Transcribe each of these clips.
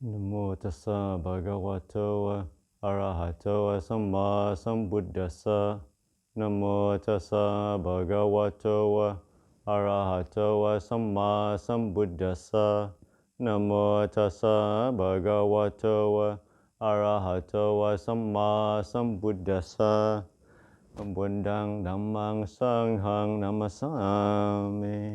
Namo tassa bhagavato arahato samma sambuddhassa. Namo tassa bhagavato arahato samma sambuddhassa. Namo tassa bhagavato arahato samma sambuddhassa. Buddhang dhammang sanghang namasami.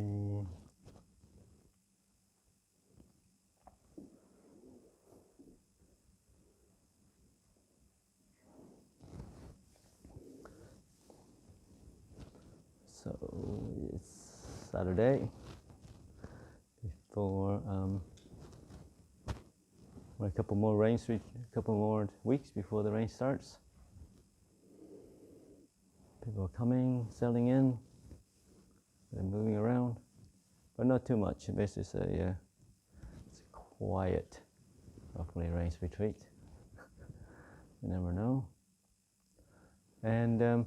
So it's Saturday before a couple more weeks before the rain starts. People are coming, settling in, they're moving around, but not too much. Basically, it's a quiet, hopefully rains retreat. You never know. And I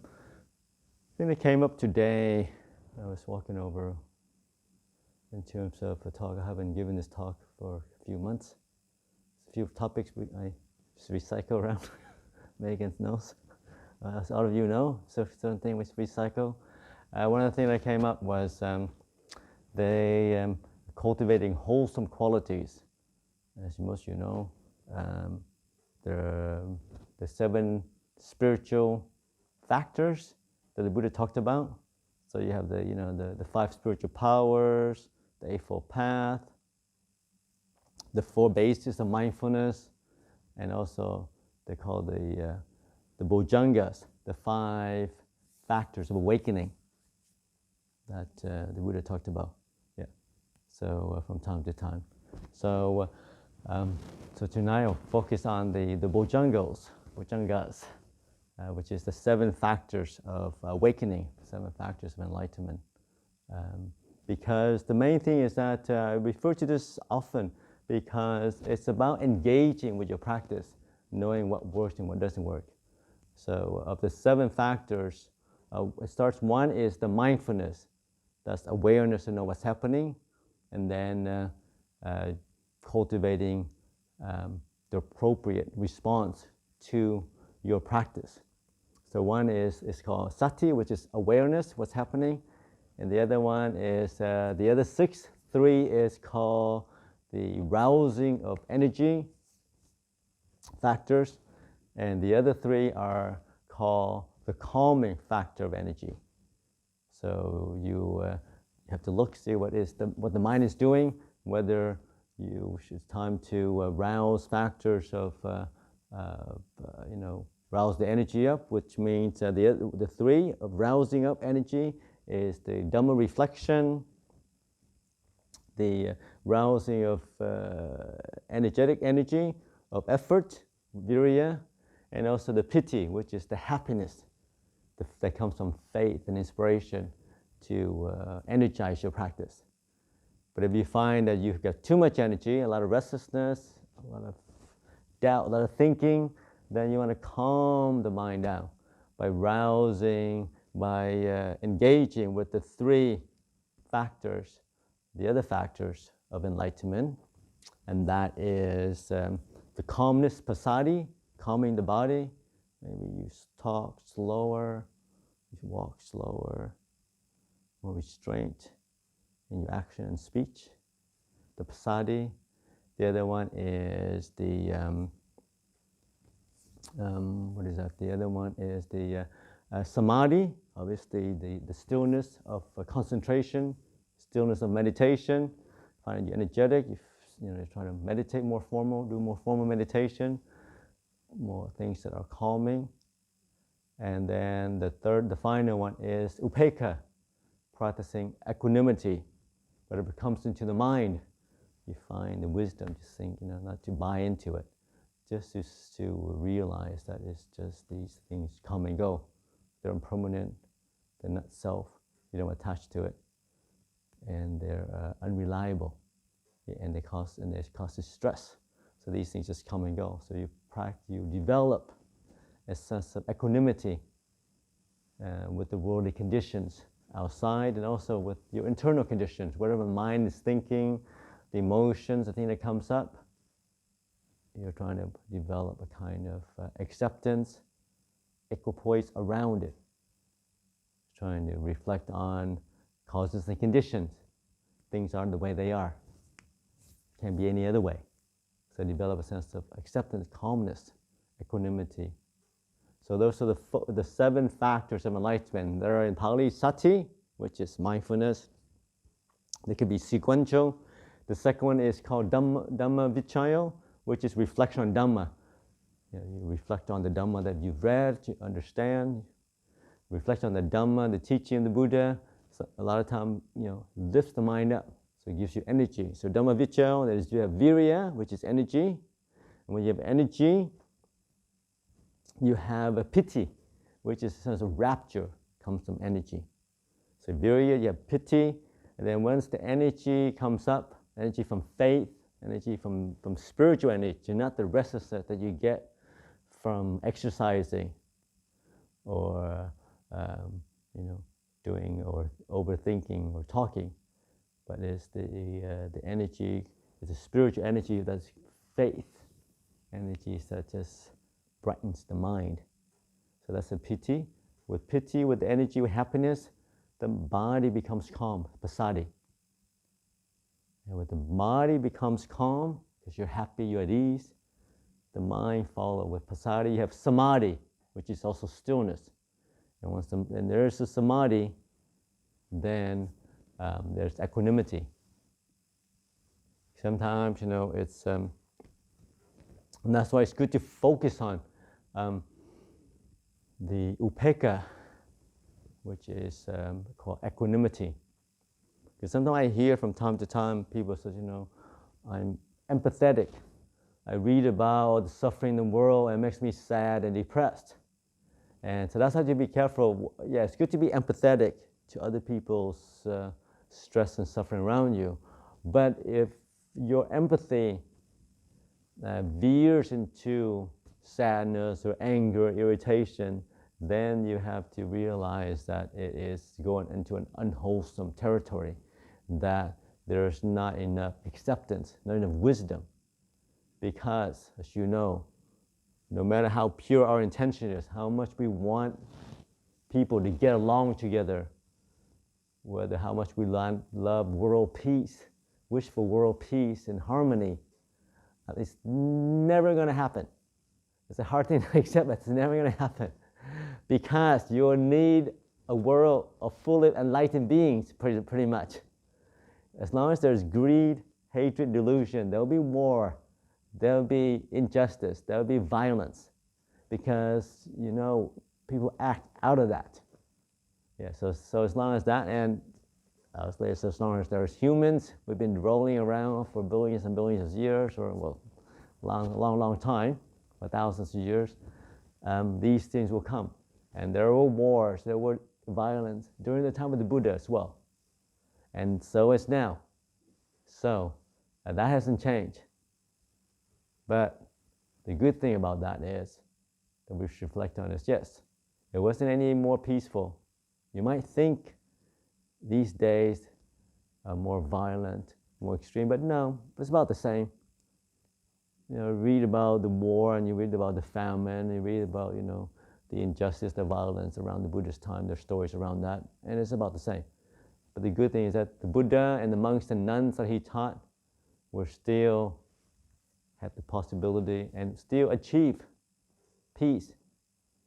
think that came up today. I was walking over in terms of a talk. I haven't given this talk for a few months. A few topics I just recycle around Megan's nose. As all of you know, certain things which recycle. One of the things that came up was cultivating wholesome qualities. As most of you know, the 7 spiritual factors that the Buddha talked about. So you have the 5 spiritual powers, the Eightfold Path, the 4 bases of mindfulness, and also they call the Bojjhangas, the 5 factors of awakening that the Buddha talked about. Yeah. So from time to time. So tonight I'll focus on the Bojjhangas, which is the 7 factors of awakening, 7 factors of enlightenment. Because the main thing is that I refer to this often because it's about engaging with your practice, knowing what works and what doesn't work. So of the 7 factors, it starts, 1 is the mindfulness. That's awareness to know what's happening, and then cultivating the appropriate response to your practice. So 1 is called sati, which is awareness, what's happening, and the other one is, the other 3 is called the rousing of energy factors, and the other 3 are called the calming factor of energy. So you have to look, see what the mind is doing, whether it's time to rouse factors of, rouse the energy up, which means the 3 of rousing up energy is the Dhamma reflection, the rousing of energetic energy, of effort, virya, and also the piti, which is the happiness that comes from faith and inspiration to energize your practice. But if you find that you've got too much energy, a lot of restlessness, a lot of doubt, a lot of thinking, then you want to calm the mind down by rousing, by engaging with the 3 factors, the other factors of enlightenment, and that is the calmness, passaddhi, calming the body. Maybe you talk slower, you walk slower, more restraint in your action and speech, the passaddhi. The other one is the, The other one is the samadhi, obviously the stillness of concentration, stillness of meditation, finding you energetic. If you're trying to meditate more formal, do more formal meditation, more things that are calming. And then the final one is upekkha, practicing equanimity. But if it comes into the mind, you find the wisdom to think, not to buy into it, just to realize that it's just these things come and go. They're impermanent, they're not self, you don't attach to it, and they're unreliable, and they cause stress. So these things just come and go. So you develop a sense of equanimity with the worldly conditions outside, and also with your internal conditions, whatever the mind is thinking, the emotions, the thing that comes up. You're trying to develop a kind of acceptance, equipoise around it. Trying to reflect on causes and conditions. Things aren't the way they are. Can't be any other way. So develop a sense of acceptance, calmness, equanimity. So those are the 7 factors of enlightenment. There are in Pali sati, which is mindfulness. They could be sequential. The second one is called Dhamma vichayo, which is reflection on Dhamma. You reflect on the Dhamma that you've read, you understand. Reflect on the Dhamma, the teaching of the Buddha. So a lot of time, lifts the mind up. So it gives you energy. So Dhamma vichayo, that is, you have virya, which is energy. And when you have energy, you have a piti, which is a sense of rapture, comes from energy. So virya, you have piti, and then once the energy comes up, energy from faith, energy from spiritual energy, not the restlessness that you get from exercising or doing or overthinking or talking, but it's the energy, it's a spiritual energy that's faith, energy that just brightens the mind. So that's a piti. With piti, with the energy, with happiness, the body becomes calm, passaddhi. And when the body becomes calm, because you're happy, you're at ease, the mind follows. With passaddhi, you have samadhi, which is also stillness. And once there's a samadhi, then there's equanimity. Sometimes, it's and that's why it's good to focus on the upekkha, which is called equanimity. Because sometimes I hear from time to time people say, I'm empathetic. I read about all the suffering in the world and it makes me sad and depressed. And so that's how you be careful. Yeah, it's good to be empathetic to other people's stress and suffering around you. But if your empathy veers into sadness or anger, irritation, then you have to realize that it is going into an unwholesome territory, that there's not enough acceptance, not enough wisdom. Because, as you know, no matter how pure our intention is, how much we want people to get along together, whether how much we love world peace, wish for world peace and harmony, it's never going to happen. It's a hard thing to accept, but it's never going to happen. Because you need a world of fully enlightened beings, pretty much. As long as there's greed, hatred, delusion, there'll be war, there'll be injustice, there'll be violence. Because, people act out of that. Yeah, so as long as that, and as long as there's humans, we've been rolling around for billions and billions of years, or long time, for thousands of years, these things will come. And there were wars, there were violence during the time of the Buddha as well. And so it's now. So that hasn't changed. But the good thing about that is that we should reflect on is, yes, it wasn't any more peaceful. You might think these days are more violent, more extreme, but no, it's about the same. Read about the war, and you read about the famine, you read about, the injustice, the violence around the Buddha's time, there's stories around that, and it's about the same. But the good thing is that the Buddha and the monks and nuns that he taught were still had the possibility and still achieve peace,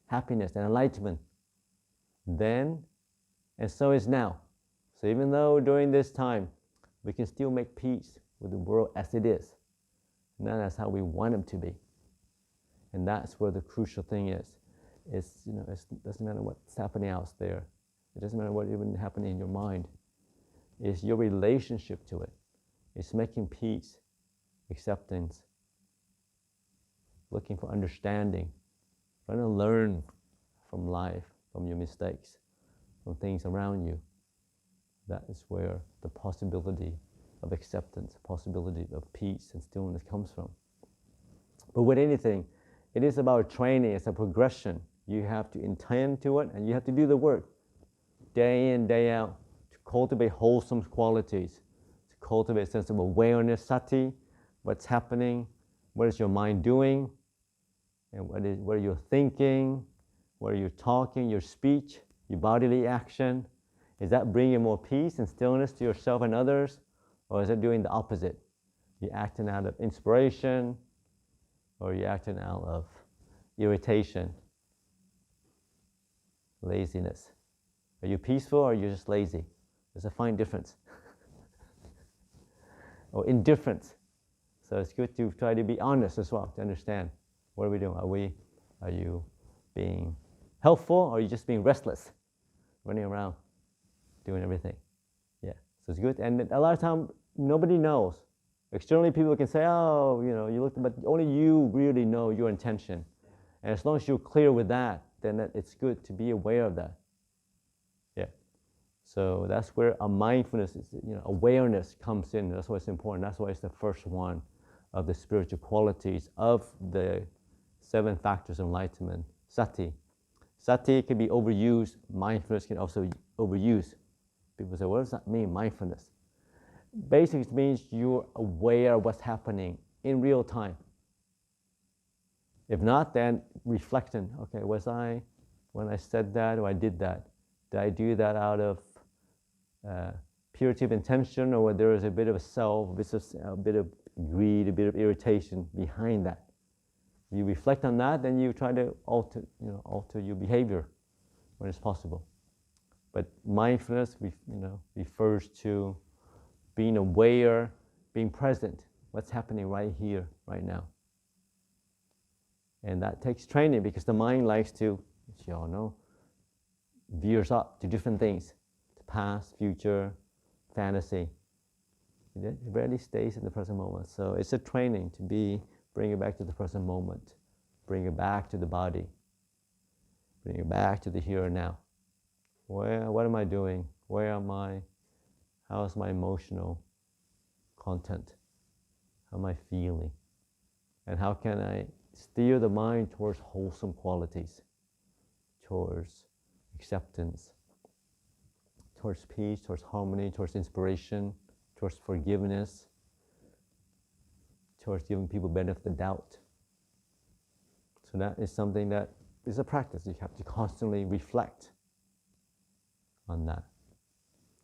happiness, and enlightenment then, and so is now. So even though during this time we can still make peace with the world as it is, not as how we want it to be. And that's where the crucial thing is. It doesn't matter what's happening out there. It doesn't matter what even happening in your mind. It's your relationship to it. It's making peace, acceptance, looking for understanding, trying to learn from life, from your mistakes, from things around you. That is where the possibility of acceptance, possibility of peace and stillness comes from. But with anything, it is about training. It's a progression. You have to intend to it, and you have to do the work day in, day out to cultivate wholesome qualities, to cultivate a sense of awareness, sati, what's happening, what is your mind doing, and what are you thinking, what are you talking, your speech, your bodily action. Is that bringing more peace and stillness to yourself and others, or is it doing the opposite? You're acting out of inspiration, or you're acting out of irritation, laziness. Are you peaceful, or are you just lazy? There's a fine difference. Or indifference. So it's good to try to be honest as well, to understand what are we doing. Are you being helpful, or are you just being restless, running around, doing everything? Yeah, so it's good. And a lot of times, nobody knows. Externally, people can say, oh, you looked, but only you really know your intention. And as long as you're clear with that, then it's good to be aware of that. Yeah. So that's where a mindfulness, awareness comes in. That's why it's important. That's why it's the first one of the spiritual qualities of the 7 factors of enlightenment. Sati. Sati can be overused. Mindfulness can also be overused. People say, what does that mean, mindfulness? Basically, it means you're aware of what's happening in real time. If not, then reflecting. Okay, when I said that or I did that, did I do that out of purity of intention, or there is a bit of a self, a bit of greed, a bit of irritation behind that? You reflect on that, then you try to alter your behavior when it's possible. But mindfulness, refers to being aware, being present, what's happening right here, right now. And that takes training, because the mind likes to, veers up to different things, to past, future, fantasy. It rarely stays in the present moment. So it's a training to bring it back to the present moment, bring it back to the body, bring it back to the here and now. What am I doing? Where am I? How is my emotional content? How am I feeling? And how can I steer the mind towards wholesome qualities, towards acceptance, towards peace, towards harmony, towards inspiration, towards forgiveness, towards giving people benefit of the doubt. So that is something that is a practice. You have to constantly reflect on that.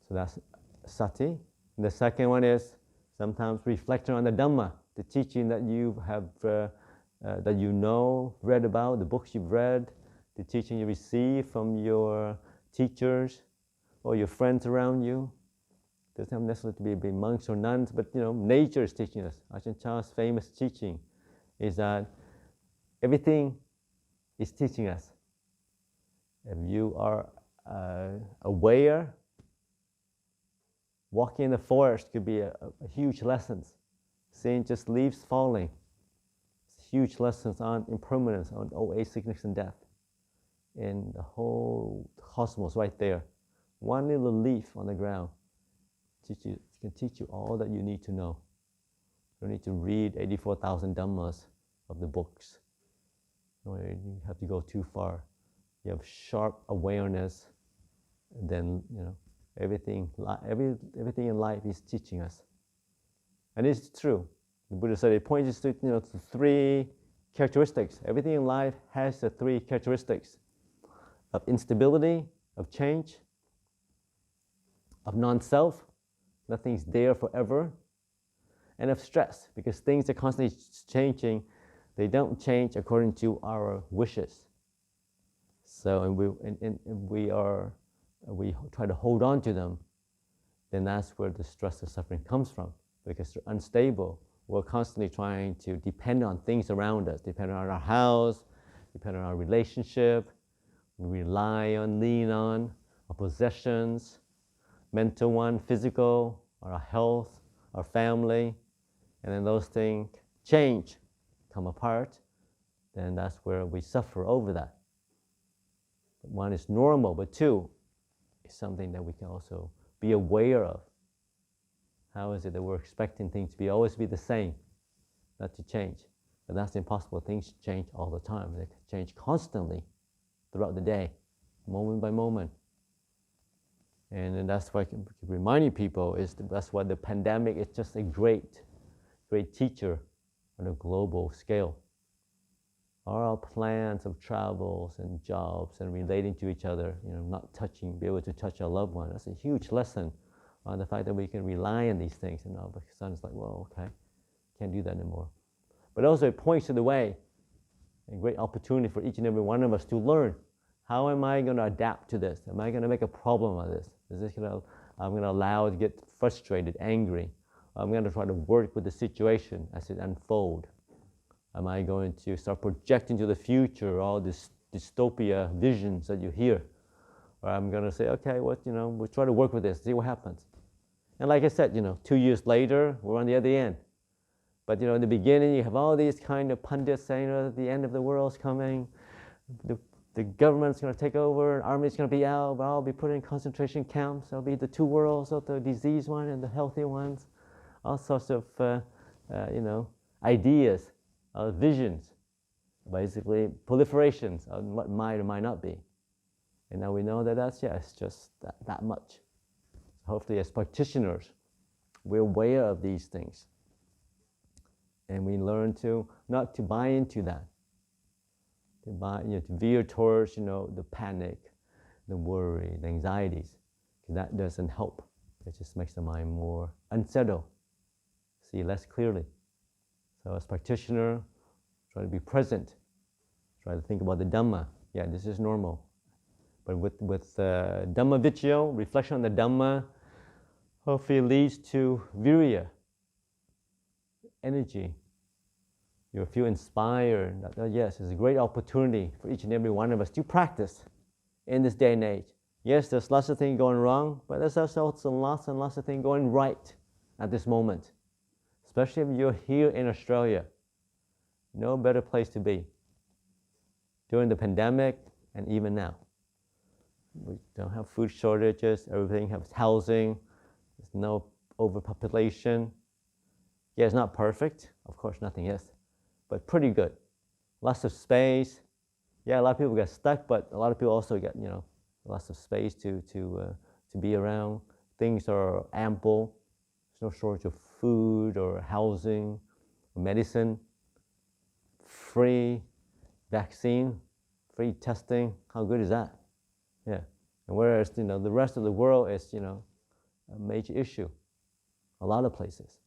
So that's sati. And the second one is sometimes reflecting on the Dhamma, the teaching that you have, read about, the books you've read, the teaching you receive from your teachers or your friends around you. It doesn't have necessarily to be monks or nuns, but nature is teaching us. Ajahn Chah's famous teaching is that everything is teaching us. If you are aware, walking in the forest could be a huge lesson. Seeing just leaves falling, huge lessons on impermanence, on old age, sickness, and death. In the whole cosmos right there. One little leaf on the ground can teach you all that you need to know. You don't need to read 84,000 Dhammas of the books. You have to go too far. You have sharp awareness, and then everything in life is teaching us. And it's true. The Buddha said it points to to 3 characteristics. Everything in life has the 3 characteristics of instability, of change, of non-self, nothing's there forever, and of stress, because things are constantly changing. They don't change according to our wishes. So we try to hold on to them, then that's where the stress and suffering comes from, because they're unstable. We're constantly trying to depend on things around us, depend on our house, depend on our relationship, we rely on, lean on, our possessions, mental one, physical, our health, our family, and then those things change, come apart, then that's where we suffer over that. But one is normal, but two is something that we can also be aware of. How is it that we're expecting things to always be the same, not to change? But that's impossible. Things change all the time. They change constantly throughout the day, moment by moment. And that's why I keep reminding people, that's why the pandemic is just a great teacher on a global scale. All our plans of travels and jobs and relating to each other, not touching, be able to touch our loved one, that's a huge lesson on the fact that we can rely on these things. And all of a sudden it's like, well, okay, can't do that anymore. But also it points to the way, a great opportunity for each and every one of us to learn. How am I going to adapt to this? Am I going to make a problem of this? I'm going to allow it to get frustrated, angry. I'm going to try to work with the situation as it unfolds. Am I going to start projecting to the future all this dystopia visions that you hear? Or I'm going to say, okay, we'll try to work with this, see what happens. And like I said, 2 years later, we're on the other end. But in the beginning, you have all these kind of pundits saying, the end of the world's coming, the government's going to take over, army's going to be out, we'll all be put in concentration camps, there'll be the two worlds, of the diseased one and the healthy ones, all sorts of, ideas, visions, basically proliferations of what might or might not be. And now we know that it's just that much. So hopefully as practitioners, we're aware of these things. And we learn not to buy into that. To veer towards, the panic, the worry, the anxieties. That doesn't help. It just makes the mind more unsettled, see less clearly. So as practitioner, try to be present. Try to think about the Dhamma. Yeah, this is normal. But with Dhamma Viccio, reflection on the Dhamma, hopefully leads to virya, energy. You feel inspired that, yes, it's a great opportunity for each and every one of us to practice in this day and age. Yes, there's lots of things going wrong, but there's also lots and lots of things going right at this moment. Especially if you're here in Australia. No better place to be. During the pandemic and even now. We don't have food shortages, everything has housing, there's no overpopulation. Yeah, it's not perfect, of course nothing is, but pretty good. Lots of space. Yeah, a lot of people get stuck, but a lot of people also get, lots of space to be around. Things are ample. There's no shortage of food or housing or medicine. Free vaccine, free testing. How good is that? Yeah. And whereas, the rest of the world is, a major issue. A lot of places.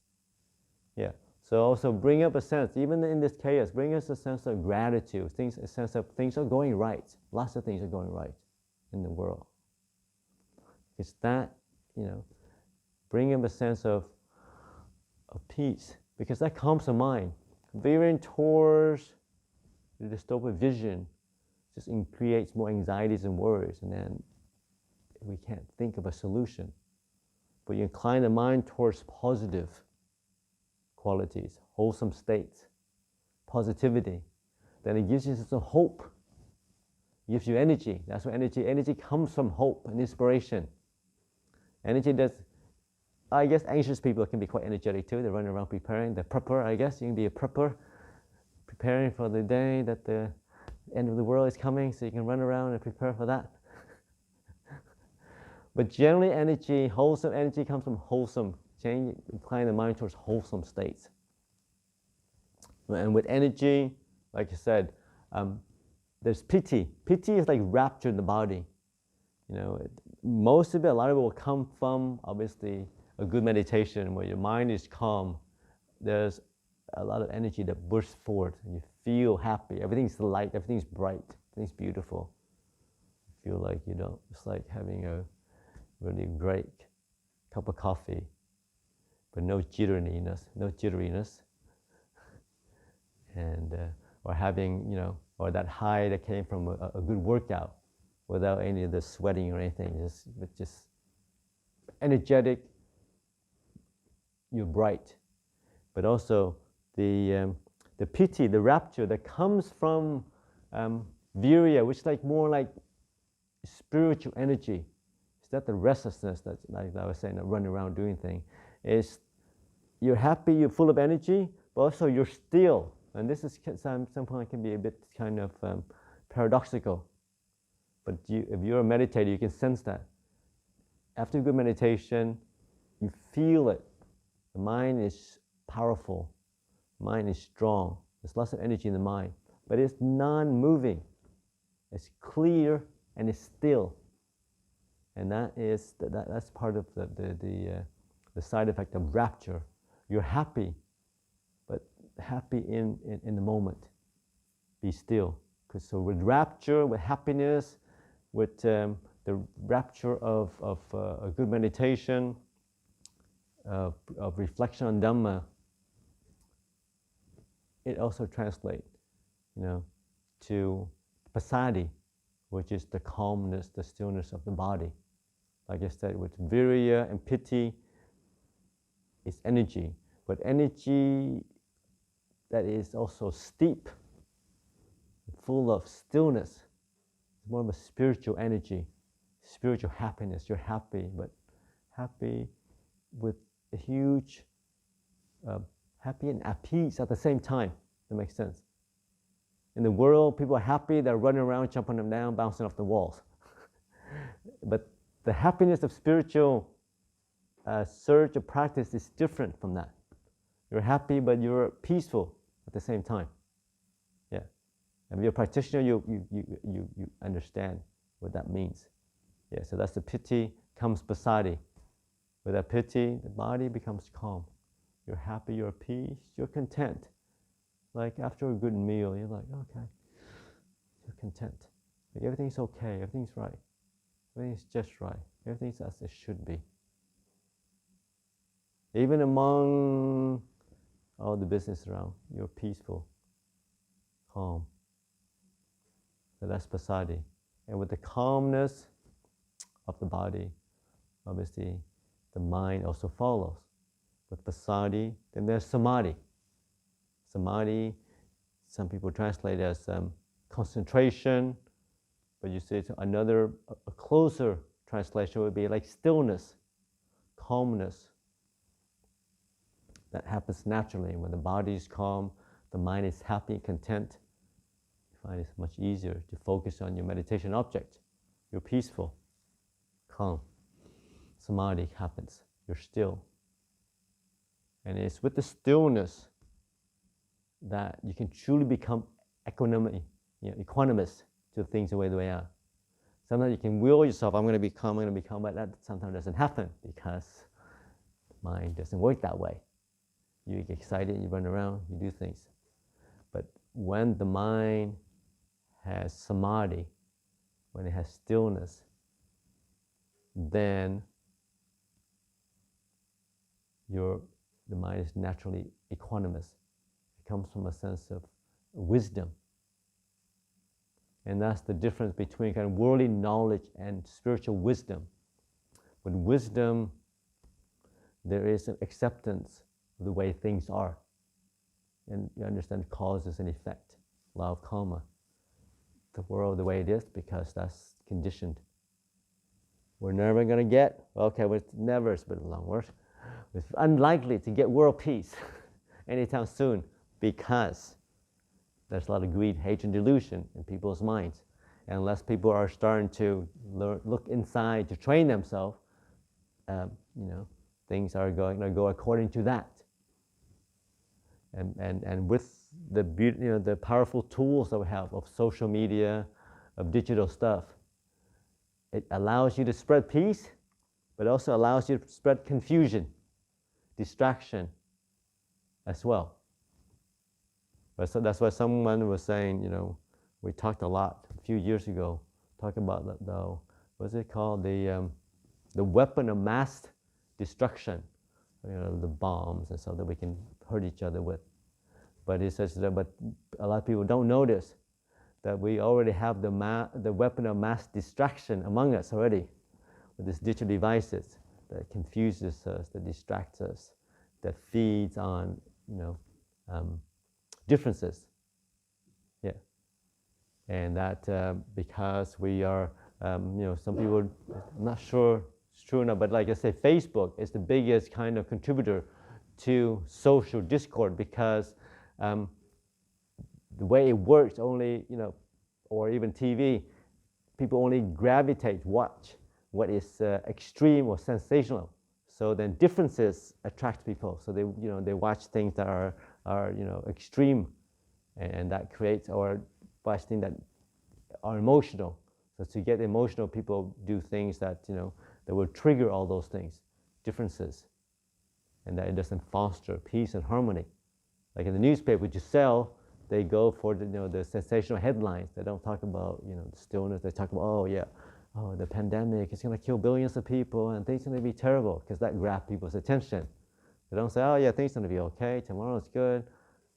Yeah. So also bring up a sense, even in this chaos, bring us a sense of gratitude, a sense of things are going right. Lots of things are going right in the world. It's that, bring up a sense of peace, because that calms the mind. Veering towards the dystopic vision just creates more anxieties and worries, and then we can't think of a solution. But you incline the mind towards positive qualities, wholesome states, positivity, then it gives you some hope. It gives you energy. That's what energy comes from hope and inspiration. Energy I guess anxious people can be quite energetic too. They run around preparing. The prepper, I guess, you can be a prepper, preparing for the day that the end of the world is coming, so you can run around and prepare for that. But generally wholesome energy comes from wholesome. Incline the mind towards wholesome states. And with energy, like I said, there's piti. Piti is like rapture in the body. Most of it, a lot of it will come from, obviously, a good meditation where your mind is calm. There's a lot of energy that bursts forth, and you feel happy. Everything's light, everything's bright, everything's beautiful. You feel like, it's like having a really great cup of coffee, but no jitteriness. And or having, you know, or that high that came from a good workout without any of the sweating or anything, just energetic, you're bright. But also the piti, the rapture that comes from virya, which is like more like spiritual energy. It's not the restlessness that, like I was saying, that running around doing things. It's you're happy, you're full of energy, but also you're still. And this is sometimes can be a bit kind of paradoxical. But if you're a meditator, you can sense that. After good meditation, you feel it. The mind is powerful. Mind is strong. There's lots of energy in the mind, but it's non-moving. It's clear and it's still. And that's part of the side effect of rapture. You're happy, but happy in the moment. Be still. So with rapture, with happiness, with the rapture of a good meditation, of reflection on Dhamma, it also translates, you know, to passaddhi, which is the calmness, the stillness of the body. Like I said, with virya and piti, it's energy, but energy that is also steep, full of stillness. It's more of a spiritual energy, spiritual happiness. You're happy, but happy with a huge, happy and at peace at the same time. That makes sense. In the world, people are happy, they're running around, jumping them down, bouncing off the walls. But the happiness of spiritual surge of practice is different from that. You're happy, but you're peaceful at the same time. Yeah. And if you're a practitioner, you understand what that means. Yeah, so that's the piti comes passaddhi. With that piti, the body becomes calm. You're happy, you're at peace, you're content. Like after a good meal, you're like, okay, you're content. Like everything's okay, everything's right. Everything's just right. Everything's as it should be. Even among all the business around, you're peaceful, calm. So that's passaddhi. And with the calmness of the body, obviously the mind also follows. With passaddhi, then there's samadhi. Samadhi, some people translate as concentration, but you see it's another, a closer translation would be like stillness, calmness. That happens naturally. When the body is calm, the mind is happy, content. You find it's much easier to focus on your meditation object. You're peaceful, calm. Samadhi happens. You're still. And it's with the stillness that you can truly become equanimous to things the way they are. Sometimes you can will yourself, I'm going to become, but that sometimes doesn't happen because the mind doesn't work that way. You get excited, you run around, you do things. But when the mind has samadhi, when it has stillness, then the mind is naturally equanimous. It comes from a sense of wisdom. And that's the difference between kind of worldly knowledge and spiritual wisdom. With wisdom, there is an acceptance of the way things are. And you understand causes and effect, law of karma. The world the way it is because that's conditioned. We're never going to get, okay, well, never is a bit of a long word. It's unlikely to get world peace anytime soon because there's a lot of greed, hate, and delusion in people's minds. And unless people are starting to look inside to train themselves, things are going to go according to that. And with the powerful tools that we have of social media, of digital stuff, it allows you to spread peace, but also allows you to spread confusion, distraction as well. But so that's why someone was saying, we talked a lot a few years ago, talking about what's it called, the weapon of mass destruction, the bombs and so that we can hurt each other with. But he says that, but a lot of people don't notice that we already have the weapon of mass distraction among us already, with these digital devices that confuses us, that distracts us, that feeds on, differences. Yeah, and that because we are, some people, I'm not sure it's true enough, but like I say, Facebook is the biggest kind of contributor to social discord, because the way it works only, or even TV, people only watch what is extreme or sensational. So then differences attract people. So they watch things that are extreme, and that creates, or watch things that are emotional. So to get emotional, people do things that that will trigger all those things, differences, and that it doesn't foster peace and harmony. Like in the newspaper, which you sell, they go for the sensational headlines. They don't talk about the stillness. They talk about the pandemic is going to kill billions of people and things are going to be terrible, because that grabs people's attention. They don't say, oh yeah, things are going to be okay, tomorrow's good.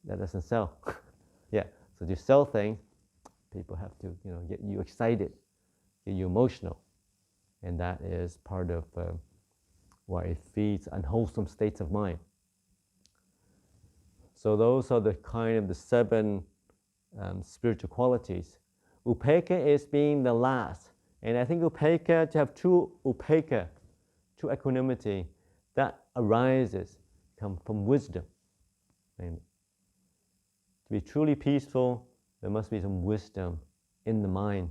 That doesn't sell. Yeah, so to sell things, people have to get you excited, get you emotional, and that is part of why it feeds unwholesome states of mind. So those are the kind of the 7 spiritual qualities. Upekkha is being the last. And I think upekkha, to have true upekkha, true equanimity, that arises come from wisdom. And to be truly peaceful, there must be some wisdom in the mind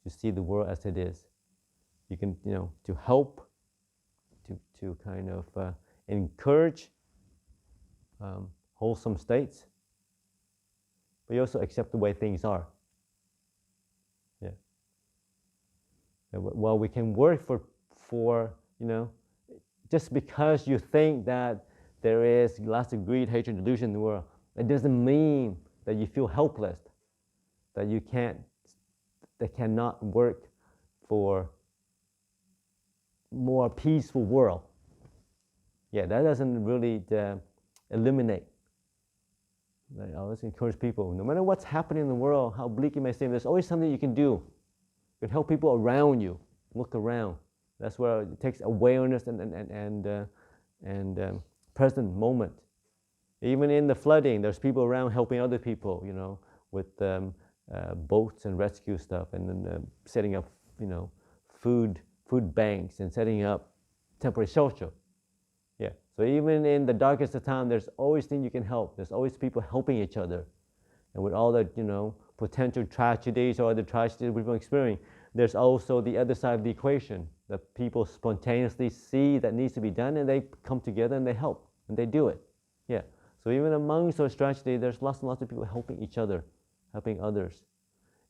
to see the world as it is. You can, to help, to kind of encourage wholesome states, but you also accept the way things are. Yeah. Well, we can work for just because you think that there is lots of greed, hatred, delusion in the world, it doesn't mean that you feel helpless, that you cannot work for more peaceful world. Yeah, that doesn't really eliminate. I always encourage people, no matter what's happening in the world, how bleak it may seem, there's always something you can do. You can help people around you. Look around. That's where it takes awareness and present moment. Even in the flooding, there's people around helping other people, with boats and rescue stuff, and then setting up, food banks, and setting up temporary shelter. Yeah. So even in the darkest of time, there's always things you can help. There's always people helping each other. And with all the potential tragedies or other tragedies we've been experiencing, there's also the other side of the equation, that people spontaneously see that needs to be done, and they come together and they help, and they do it. Yeah. So even amongst those tragedies, there's lots and lots of people helping each other, helping others.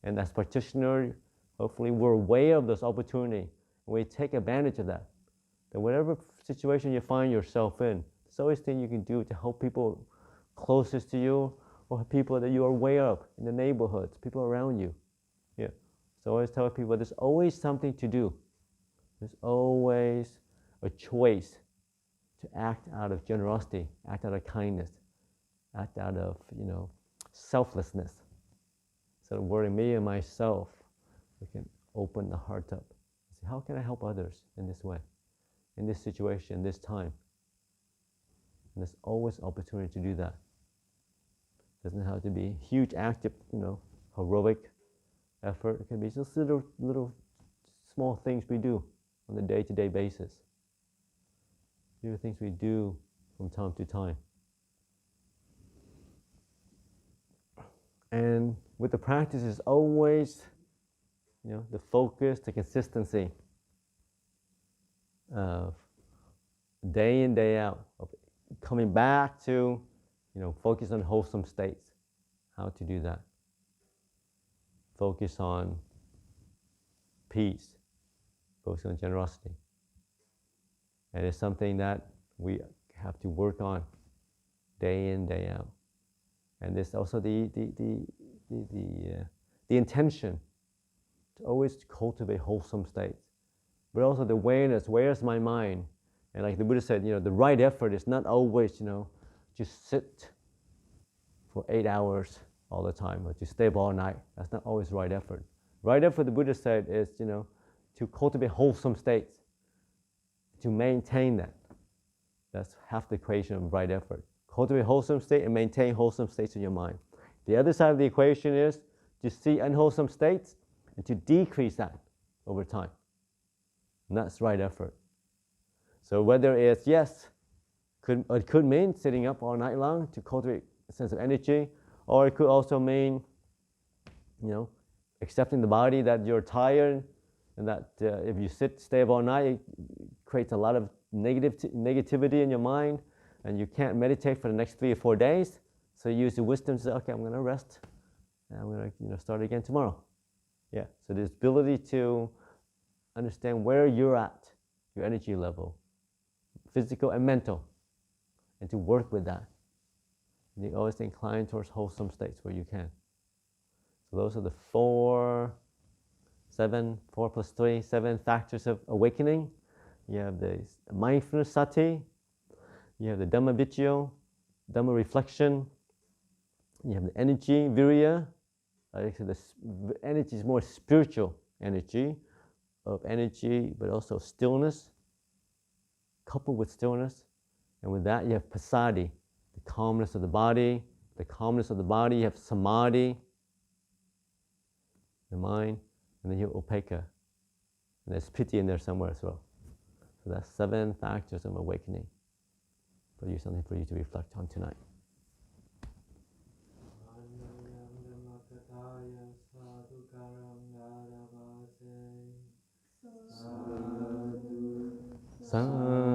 And as practitioners, hopefully we're aware of this opportunity, and we take advantage of that. That whatever situation you find yourself in, there's always things you can do to help people closest to you, or people that you are aware of in the neighborhoods, people around you. Yeah. So I always tell people there's always something to do. There's always a choice to act out of generosity, act out of kindness, act out of selflessness. So worrying me and myself, we can open the heart up. Say, how can I help others in this way, in this situation, this time? And there's always opportunity to do that. It doesn't have to be huge, active, heroic effort. It can be just little small things we do on a day-to-day basis. Little things we do from time to time. And with the practice is always, the focus, the consistency of day in, day out, of coming back to, focus on wholesome states. How to do that? Focus on peace, focus on generosity. And it's something that we have to work on day in, day out. And there's also the intention to always cultivate wholesome states, but also the awareness. Where's my mind? And like the Buddha said, the right effort is not always, just sit for 8 hours all the time, or to stay up all night. That's not always right effort. Right effort, the Buddha said, is to cultivate wholesome states, to maintain that. That's half the equation of right effort. Cultivate wholesome state and maintain wholesome states in your mind. The other side of the equation is to see unwholesome states and to decrease that over time. And that's right effort. So whether it's, yes, it could mean sitting up all night long to cultivate a sense of energy, or it could also mean, accepting the body that you're tired, and that if you stay up all night, it creates a lot of negativity in your mind, and you can't meditate for the next 3 or 4 days. So you use the wisdom to say, okay, I'm going to rest, and I'm going to start again tomorrow. Yeah. So the ability to understand where you're at, your energy level, physical and mental, and to work with that. And you always incline towards wholesome states where you can. So those are the 4 plus 3, 7 factors of awakening. You have the mindfulness sati, you have the Dhamma vichyo, Dhamma reflection, you have the energy, virya. The energy is more spiritual energy, but also stillness, coupled with stillness. And with that, you have passaddhi, the calmness of the body. The calmness of the body, you have samadhi, the mind, and then you have upekkha. And there's piti in there somewhere as well. So that's 7 factors of awakening. Something for you to reflect on tonight. Sadhu